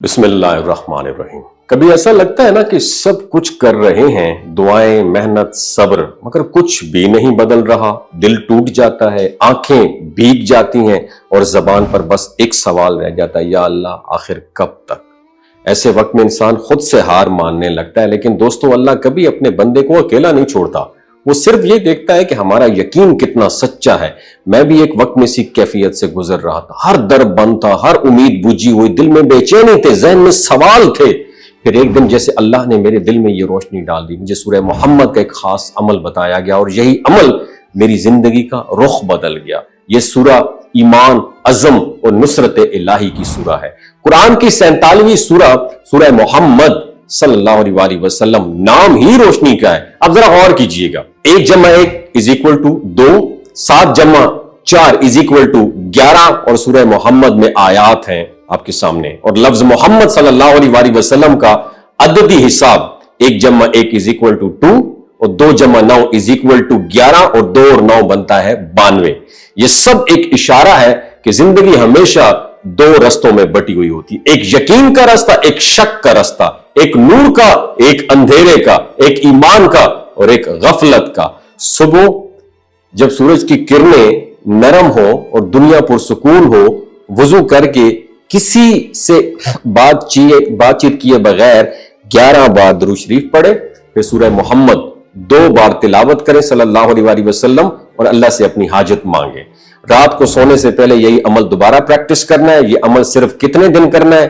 बिस्मिल्लाहिर्रहमानिर्रहीम। कभी ऐसा लगता है ना कि सब कुछ कर रहे हैं, दुआएं, मेहनत, सब्र, मगर कुछ भी नहीं बदल रहा। दिल टूट जाता है, आंखें भीग जाती हैं और जबान पर बस एक सवाल रह जाता है, या अल्लाह आखिर कब तक। ऐसे वक्त में इंसान खुद से हार मानने लगता है। लेकिन दोस्तों, अल्लाह कभी अपने बंदे को अकेला नहीं छोड़ता। वो सिर्फ ये देखता है कि हमारा यकीन कितना सच्चा है। मैं भी एक वक्त में इसी कैफियत से गुजर रहा था। हर दर बंद था, हर उम्मीद बुझी हुई, दिल में बेचैनी थे, जहन में सवाल थे। फिर एक दिन जैसे अल्लाह ने मेरे दिल में ये रोशनी डाल दी, मुझे सूरह मोहम्मद का एक खास अमल बताया गया और यही अमल मेरी जिंदगी का रुख बदल गया। ये सूरा ईमान, अज़म और नुसरत इलाही की सूरा है। कुरान की 47वीं सूरा सूरह मोहम्मद सल्लल्लाहु अलैहि वसल्लम, नाम ही रोशनी का है। अब जरा गौर कीजिएगा, 1 जमा 1 इज इक्वल टू 2, 7 जमा 4 इज इक्वल टू 11 और सूरह मोहम्मद में आयात हैं आपके सामने। और लफ्ज मोहम्मद सल्लल्लाहु अलैहि वसल्लम का अददी हिसाब 1 जमा 1 इज इक्वल टू 2 और 2 जमा 9 इज इक्वल टू 11 और 2 और 9 बनता है 92। ये सब एक इशारा है कि जिंदगी हमेशा 2 रस्तों में बटी हुई होती, एक यकीन का रास्ता, एक शक का रास्ता, एक नूर का, एक अंधेरे का, एक ईमान का और एक गफलत का। सुबह जब सूरज की किरणें नरम हो और दुनिया पुरसुकून हो, वुजू करके किसी से बातचीत किए बगैर 11 बार दुरूद शरीफ पढ़े, फिर सूरह मोहम्मद 2 बार तिलावत करें सल्लल्लाहु अलैहि वसल्लम और अल्लाह से अपनी हाजत मांगे। रात को सोने से पहले यही अमल दोबारा प्रैक्टिस करना है। ये अमल सिर्फ कितने दिन करना है?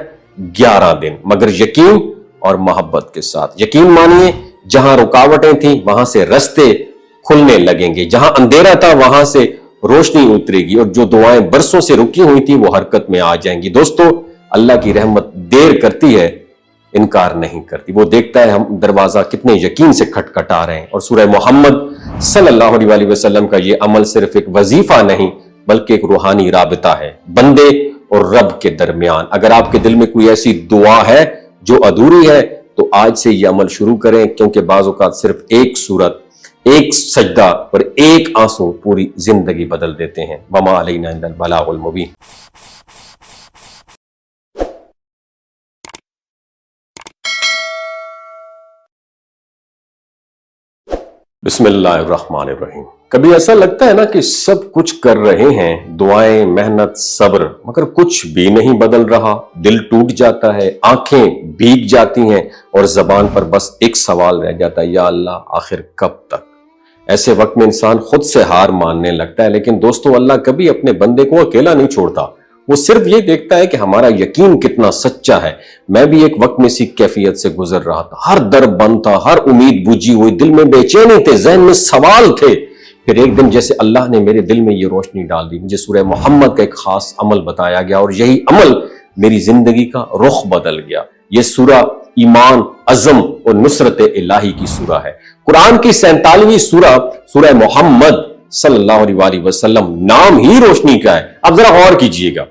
11 दिन, मगर यकीन और मोहब्बत के साथ। यकीन मानिए, जहां रुकावटें थी वहां से रास्ते खुलने लगेंगे, जहां अंधेरा था वहां से रोशनी उतरेगी और जो दुआएं बरसों से रुकी हुई थी वो हरकत में आ जाएंगी। दोस्तों, अल्लाह की रहमत देर करती है, इनकार नहीं करती। वो देखता है हम दरवाजा कितने यकीन से खटखटा रहे हैं। और सूरह मोहम्मद सल्लल्लाहु अलैहि वसल्लम का ये अमल सिर्फ एक वजीफा नहीं बल्कि एक रूहानी राबिता है बंदे और रब के दरमियान। अगर आपके दिल में कोई ऐसी दुआ है जो अधूरी है तो आज से ये अमल शुरू करें, क्योंकि बाज़ औक़ात सिर्फ एक सूरत, एक सजदा और एक आंसू पूरी जिंदगी बदल देते हैं। वमा अलैना इल्लल बलागुल मुबीन। बिस्मिल्लाहिर्रहमानिर्रहीम। कभी ऐसा लगता है ना कि सब कुछ कर रहे हैं, दुआएं, मेहनत, सब्र, मगर कुछ भी नहीं बदल रहा। दिल टूट जाता है, आंखें भीग जाती हैं और जबान पर बस एक सवाल रह जाता है, या अल्लाह आखिर कब तक। ऐसे वक्त में इंसान खुद से हार मानने लगता है। लेकिन दोस्तों, अल्लाह कभी अपने बंदे को अकेला नहीं छोड़ता। वो सिर्फ ये देखता है कि हमारा यकीन कितना सच्चा है। मैं भी एक वक्त में इसी कैफियत से गुजर रहा था। हर दर बंद था, हर उम्मीद बुझी हुई, दिल में बेचैनी थे, जहन में सवाल थे। फिर एक दिन जैसे अल्लाह ने मेरे दिल में ये रोशनी डाल दी, मुझे सूरह मोहम्मद का एक खास अमल बताया गया और यही अमल मेरी जिंदगी का रुख बदल गया। ये सूरा ईमान, अज़म और नुसरत इलाही की सूरा है। कुरान की 47वीं सूरा सूरह मोहम्मद सल्लल्लाहु अलैहि वसल्लम, नाम ही रोशनी का है। अब जरा गौर कीजिएगा,